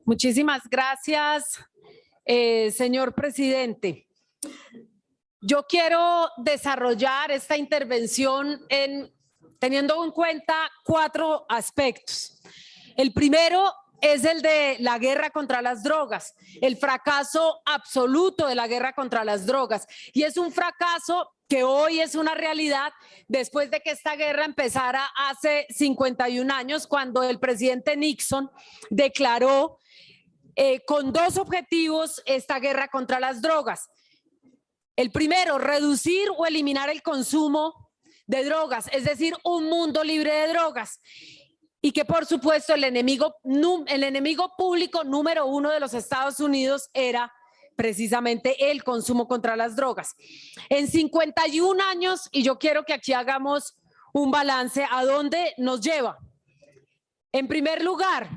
Muchísimas gracias, señor presidente. Yo quiero desarrollar esta intervención teniendo en cuenta 4 aspectos. El primero es el de la guerra contra las drogas, el fracaso absoluto de la guerra contra las drogas. Y es un fracaso que hoy es una realidad después de que esta guerra empezara hace 51 años, cuando el presidente Nixon declaró con 2 objetivos esta guerra contra las drogas. El primero, reducir o eliminar el consumo de drogas, es decir, un mundo libre de drogas. Y que por supuesto el enemigo público número 1 de los Estados Unidos era precisamente el consumo contra las drogas. En 51 años, y yo quiero que aquí hagamos un balance, ¿a dónde nos lleva? En primer lugar,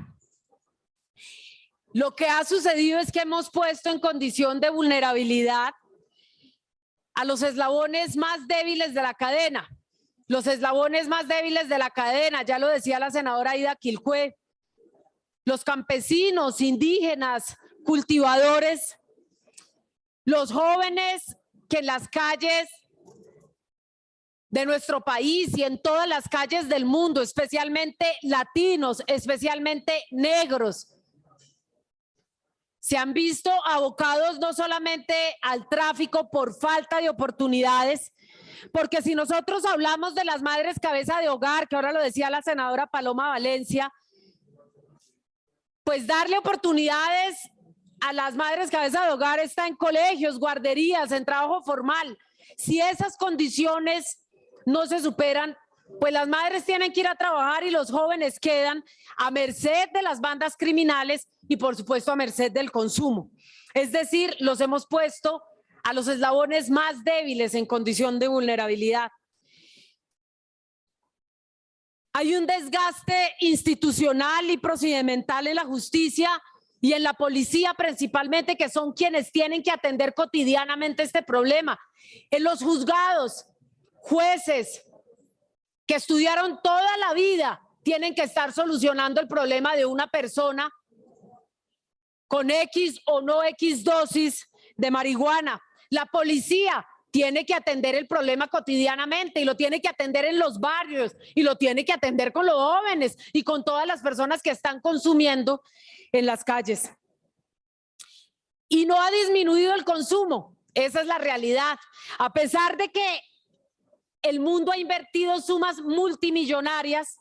lo que ha sucedido es que hemos puesto en condición de vulnerabilidad a los eslabones más débiles de la cadena. Los eslabones más débiles de la cadena, ya lo decía la senadora Aida Quilcué, los campesinos, indígenas, cultivadores, los jóvenes que en las calles de nuestro país y en todas las calles del mundo, especialmente latinos, especialmente negros, se han visto abocados no solamente al tráfico por falta de oportunidades, porque si nosotros hablamos de las madres cabeza de hogar, que ahora lo decía la senadora Paloma Valencia, pues darle oportunidades a las madres cabeza de hogar está en colegios, guarderías, en trabajo formal. Si esas condiciones no se superan, pues las madres tienen que ir a trabajar y los jóvenes quedan a merced de las bandas criminales y por supuesto a merced del consumo. Es decir, los hemos puesto a los eslabones más débiles en condición de vulnerabilidad. Hay un desgaste institucional y procedimental en la justicia y en la policía principalmente, que son quienes tienen que atender cotidianamente este problema. En los juzgados, jueces que estudiaron toda la vida tienen que estar solucionando el problema de una persona con X o no X dosis de marihuana. La policía tiene que atender el problema cotidianamente y lo tiene que atender en los barrios y lo tiene que atender con los jóvenes y con todas las personas que están consumiendo en las calles. Y no ha disminuido el consumo, esa es la realidad. A pesar de que el mundo ha invertido sumas multimillonarias,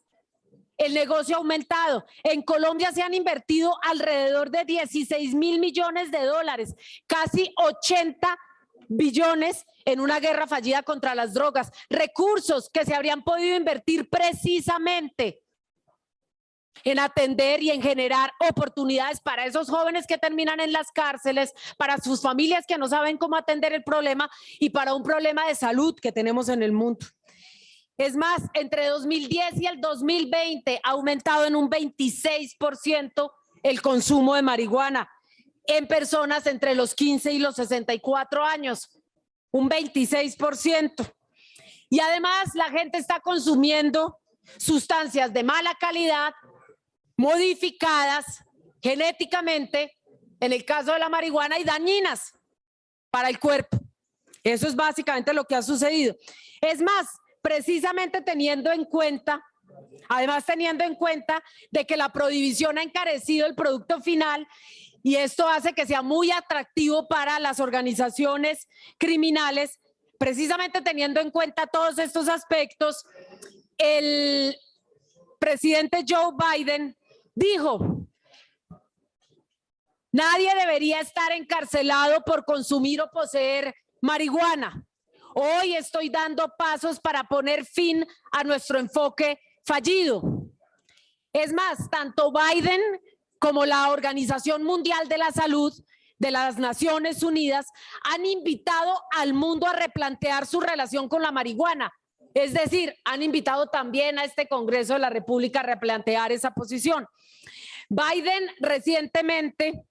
el negocio ha aumentado. En Colombia se han invertido alrededor de 16.000 millones de dólares, casi 80 billones en una guerra fallida contra las drogas, recursos que se habrían podido invertir precisamente en atender y en generar oportunidades para esos jóvenes que terminan en las cárceles, para sus familias que no saben cómo atender el problema y para un problema de salud que tenemos en el mundo. Es más, entre 2010 y el 2020 ha aumentado en un 26% el consumo de marihuana en personas entre los 15 y los 64 años, un 26%. Y además la gente está consumiendo sustancias de mala calidad, modificadas genéticamente, en el caso de la marihuana, y dañinas para el cuerpo. Eso es básicamente lo que ha sucedido. Es más, precisamente teniendo en cuenta de que la prohibición ha encarecido el producto final y esto hace que sea muy atractivo para las organizaciones criminales, precisamente teniendo en cuenta todos estos aspectos, el presidente Joe Biden dijo: nadie debería estar encarcelado por consumir o poseer marihuana. Hoy estoy dando pasos para poner fin a nuestro enfoque fallido. Es más, tanto Biden como la Organización Mundial de la Salud de las Naciones Unidas han invitado al mundo a replantear su relación con la marihuana. Es decir, han invitado también a este Congreso de la República a replantear esa posición. Biden recientemente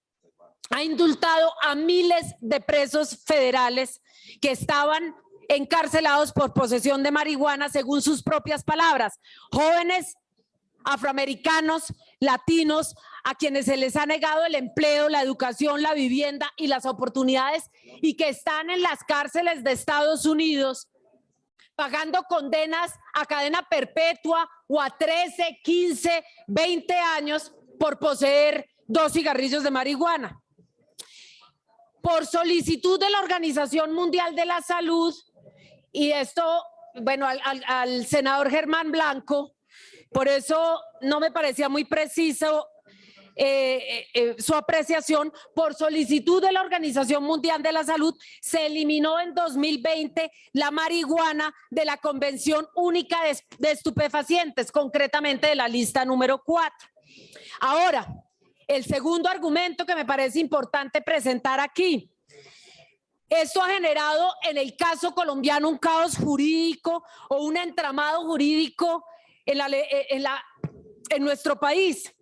ha indultado a miles de presos federales que estaban encarcelados por posesión de marihuana, según sus propias palabras, jóvenes afroamericanos, latinos, a quienes se les ha negado el empleo, la educación, la vivienda y las oportunidades y que están en las cárceles de Estados Unidos pagando condenas a cadena perpetua o a 13, 15, 20 años por poseer 2 cigarrillos de marihuana. Por solicitud de la Organización Mundial de la Salud, y esto, bueno, al senador Germán Blanco, por eso no me parecía muy preciso su apreciación, por solicitud de la Organización Mundial de la Salud, se eliminó en 2020 la marihuana de la Convención Única de Estupefacientes, concretamente de la lista número 4. Ahora, el segundo argumento que me parece importante presentar aquí. Esto ha generado en el caso colombiano un caos jurídico o un entramado jurídico en nuestro país.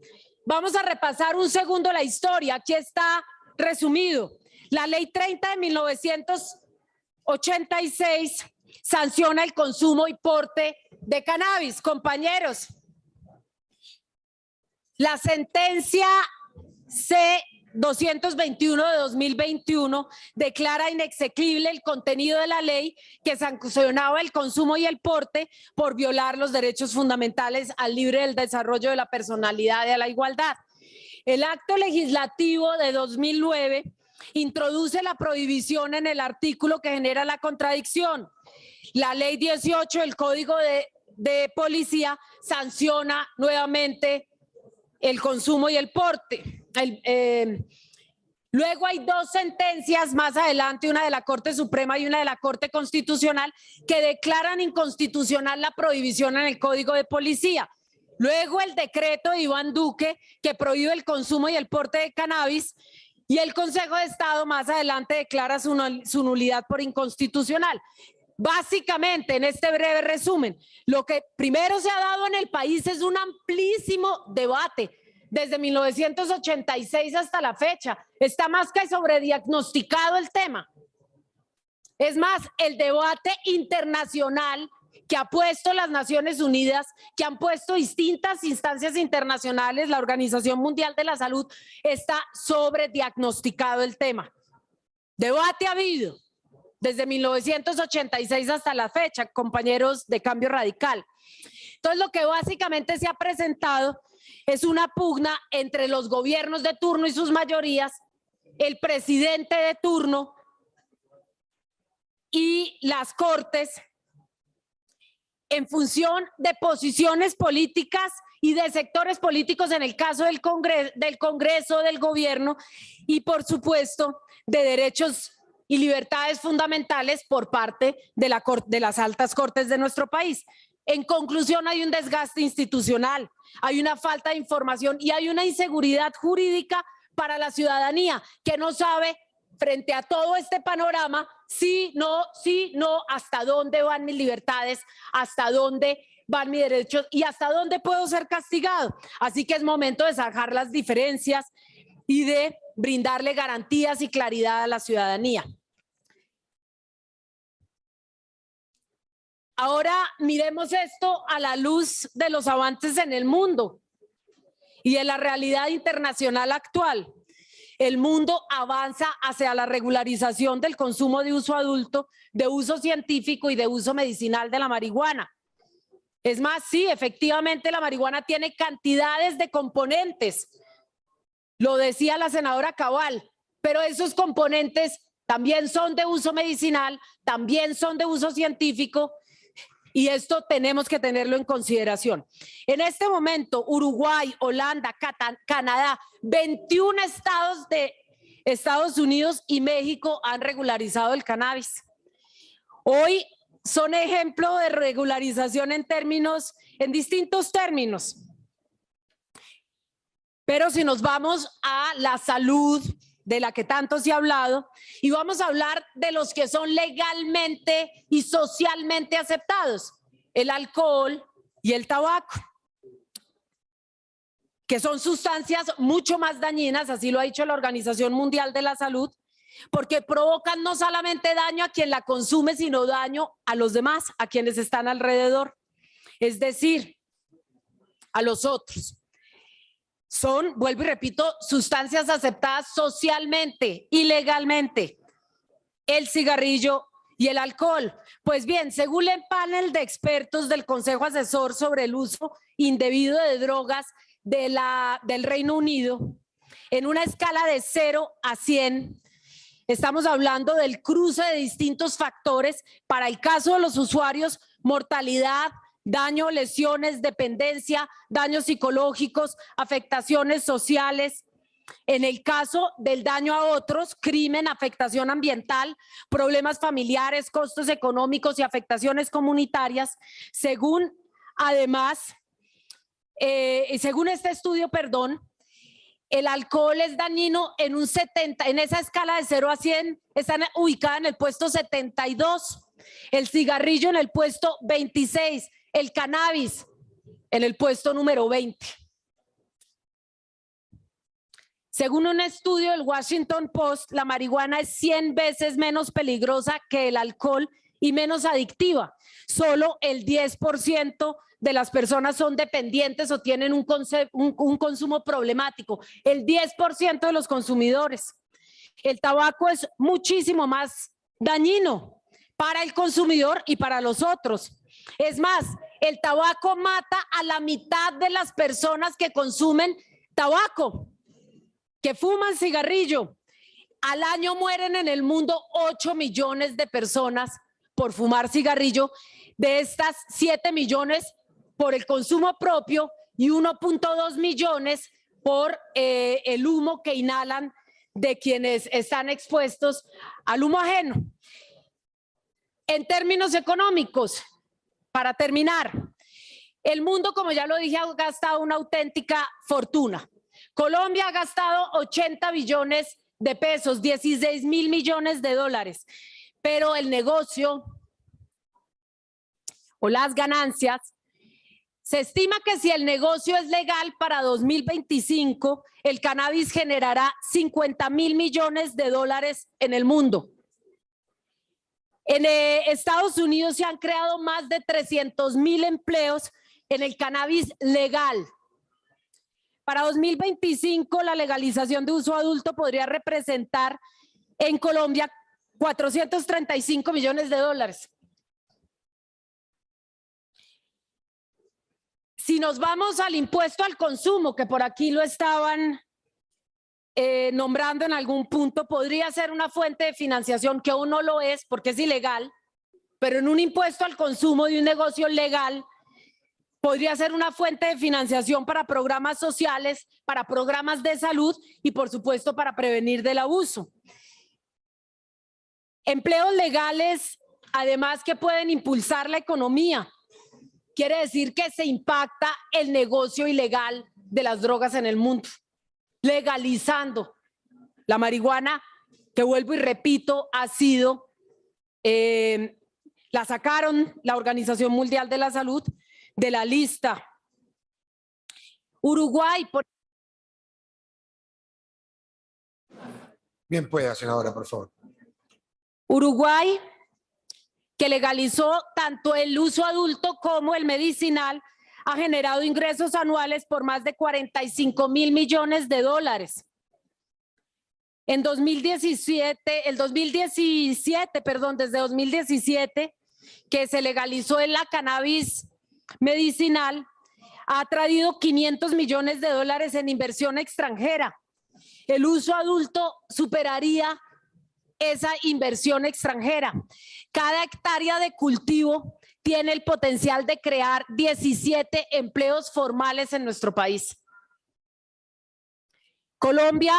Vamos a repasar un segundo la historia. Aquí está resumido. La Ley 30 de 1986 sanciona el consumo y porte de cannabis. Compañeros, la sentencia C-221 de 2021 declara inexequible el contenido de la ley que sancionaba el consumo y el porte por violar los derechos fundamentales al libre desarrollo de la personalidad y a la igualdad. El acto legislativo de 2009 introduce la prohibición en el artículo que genera la contradicción. La ley 18 del Código de Policía sanciona nuevamente el consumo y el porte. Luego hay 2 sentencias más adelante, una de la Corte Suprema y una de la Corte Constitucional, que declaran inconstitucional la prohibición en el Código de Policía. Luego el decreto de Iván Duque, que prohíbe el consumo y el porte de cannabis, y el Consejo de Estado más adelante declara su nulidad por inconstitucional. Básicamente, en este breve resumen, lo que primero se ha dado en el país es un amplísimo debate. Desde 1986 hasta la fecha, está más que sobrediagnosticado el tema. Es más, el debate internacional que ha puesto las Naciones Unidas, que han puesto distintas instancias internacionales, la Organización Mundial de la Salud, está sobrediagnosticado el tema. Debate ha habido desde 1986 hasta la fecha, compañeros de Cambio Radical. Entonces, lo que básicamente se ha presentado es una pugna entre los gobiernos de turno y sus mayorías, el presidente de turno y las Cortes, en función de posiciones políticas y de sectores políticos en el caso del Congreso, del gobierno y por supuesto de derechos y libertades fundamentales por parte de las altas cortes de nuestro país. En conclusión, hay un desgaste institucional, hay una falta de información y hay una inseguridad jurídica para la ciudadanía que no sabe frente a todo este panorama sí, no, hasta dónde van mis libertades, hasta dónde van mis derechos y hasta dónde puedo ser castigado. Así que es momento de zanjar las diferencias y de brindarle garantías y claridad a la ciudadanía. Ahora miremos esto a la luz de los avances en el mundo y de la realidad internacional actual. El mundo avanza hacia la regularización del consumo de uso adulto, de uso científico y de uso medicinal de la marihuana. Es más, sí, efectivamente la marihuana tiene cantidades de componentes, lo decía la senadora Cabal, pero esos componentes también son de uso medicinal, también son de uso científico, y esto tenemos que tenerlo en consideración. En este momento, Uruguay, Holanda, Canadá, 21 estados de Estados Unidos y México han regularizado el cannabis. Hoy son ejemplo de regularización en distintos términos. Pero si nos vamos a la salud, de la que tanto se ha hablado, y vamos a hablar de los que son legalmente y socialmente aceptados, el alcohol y el tabaco, que son sustancias mucho más dañinas, así lo ha dicho la Organización Mundial de la Salud, porque provocan no solamente daño a quien la consume, sino daño a los demás, a quienes están alrededor, es decir, a los otros. son, vuelvo y repito, sustancias aceptadas socialmente y legalmente, el cigarrillo y el alcohol. Pues bien, según el panel de expertos del Consejo Asesor sobre el uso indebido de drogas del Reino Unido, en una escala de 0 a 100, estamos hablando del cruce de distintos factores para el caso de los usuarios: mortalidad, daño, lesiones, dependencia, daños psicológicos, afectaciones sociales. En el caso del daño a otros, crimen, afectación ambiental, problemas familiares, costos económicos y afectaciones comunitarias. Según este estudio, el alcohol es dañino en un 70, en esa escala de 0 a 100, está ubicada en el puesto 72, el cigarrillo en el puesto 26, el cannabis en el puesto número 20. Según un estudio del Washington Post, la marihuana es 100 veces menos peligrosa que el alcohol y menos adictiva. Solo el 10% de las personas son dependientes o tienen un consumo problemático. El 10% de los consumidores. El tabaco es muchísimo más dañino para el consumidor y para los otros. Es más, el tabaco mata a la mitad de las personas que consumen tabaco, que fuman cigarrillo. Al año mueren en el mundo 8 millones de personas por fumar cigarrillo. De estas, 7 millones por el consumo propio y 1.2 millones por el humo que inhalan de quienes están expuestos al humo ajeno. En términos económicos, para terminar, el mundo, como ya lo dije, ha gastado una auténtica fortuna. Colombia ha gastado 80 billones de pesos, 16.000 millones de dólares, pero el negocio o las ganancias, se estima que si el negocio es legal para 2025, el cannabis generará 50.000 millones de dólares en el mundo. En Estados Unidos se han creado más de 300.000 empleos en el cannabis legal. Para 2025, la legalización de uso adulto podría representar en Colombia 435 millones de dólares. Si nos vamos al impuesto al consumo, que por aquí lo estaban nombrando en algún punto, podría ser una fuente de financiación, que aún no lo es porque es ilegal, pero en un impuesto al consumo de un negocio legal podría ser una fuente de financiación para programas sociales, para programas de salud y, por supuesto, para prevenir del abuso. Empleos legales, además, que pueden impulsar la economía. Quiere decir que se impacta el negocio ilegal de las drogas en el mundo, legalizando la marihuana, que vuelvo y repito, ha sido, la sacaron la Organización Mundial de la Salud de la lista. Uruguay. Bien pueda, senadora, por favor. Uruguay, que legalizó tanto el uso adulto como el medicinal, ha generado ingresos anuales por más de 45.000 millones de dólares. En 2017, desde 2017, que se legalizó la cannabis medicinal, ha traído 500 millones de dólares en inversión extranjera. El uso adulto superaría esa inversión extranjera. Cada hectárea de cultivo tiene el potencial de crear 17 empleos formales en nuestro país. Colombia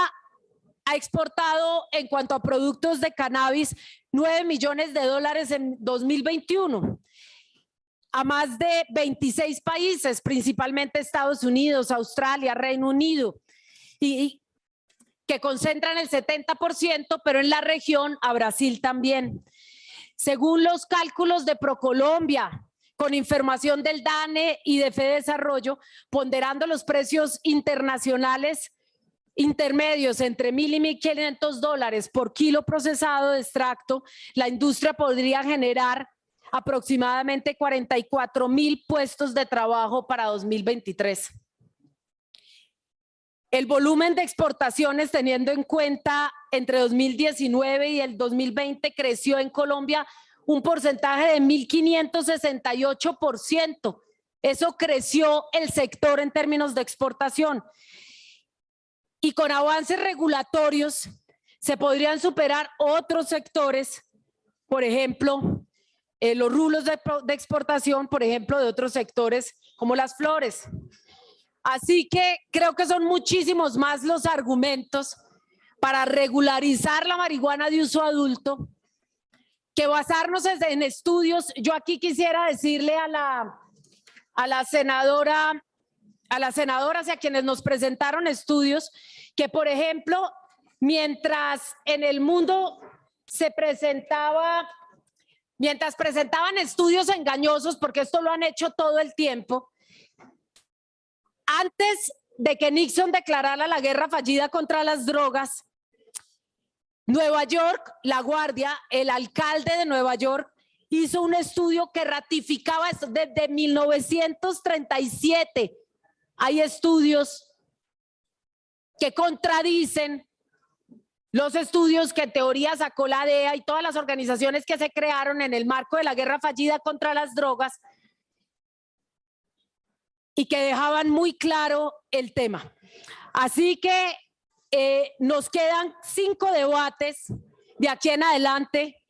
ha exportado, en cuanto a productos de cannabis, 9 millones de dólares en 2021 a más de 26 países, principalmente Estados Unidos, Australia, Reino Unido, y que concentran el 70%, pero en la región a Brasil también. Según los cálculos de ProColombia, con información del DANE y de FEDesarrollo, ponderando los precios internacionales intermedios entre 1.000 y 1.500 dólares por kilo procesado de extracto, la industria podría generar aproximadamente 44.000 puestos de trabajo para 2023. El volumen de exportaciones, teniendo en cuenta entre 2019 y el 2020, creció en Colombia un porcentaje de 1.568%. Eso creció el sector en términos de exportación. Y con avances regulatorios se podrían superar otros sectores, por ejemplo, los rubros de exportación, por ejemplo, de otros sectores como las flores. Así que creo que son muchísimos más los argumentos para regularizar la marihuana de uso adulto que basarnos en estudios. Yo aquí quisiera decirle a las senadoras y a quienes nos presentaron estudios que, por ejemplo, mientras en el mundo mientras presentaban estudios engañosos, porque esto lo han hecho todo el tiempo, antes de que Nixon declarara la guerra fallida contra las drogas, Nueva York, La Guardia, el alcalde de Nueva York, hizo un estudio que ratificaba esto desde 1937. Hay estudios que contradicen los estudios que en teoría sacó la DEA y todas las organizaciones que se crearon en el marco de la guerra fallida contra las drogas, y que dejaban muy claro el tema. Así que nos quedan 5 debates de aquí en adelante.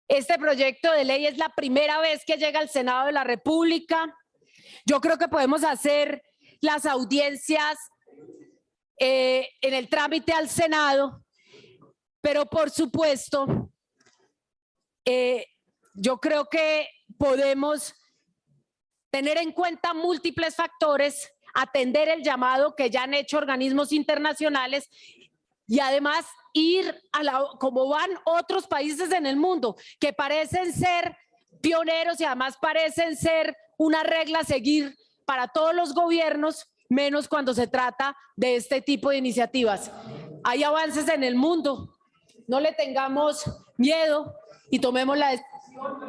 Este proyecto de ley es la primera vez que llega al Senado de la República. Yo creo que podemos hacer las audiencias en el trámite al Senado, pero por supuesto, yo creo que podemos tener en cuenta múltiples factores, atender el llamado que ya han hecho organismos internacionales y además ir como van otros países en el mundo que parecen ser pioneros y además parecen ser una regla a seguir para todos los gobiernos, menos cuando se trata de este tipo de iniciativas. Hay avances en el mundo, no le tengamos miedo y tomemos la decisión.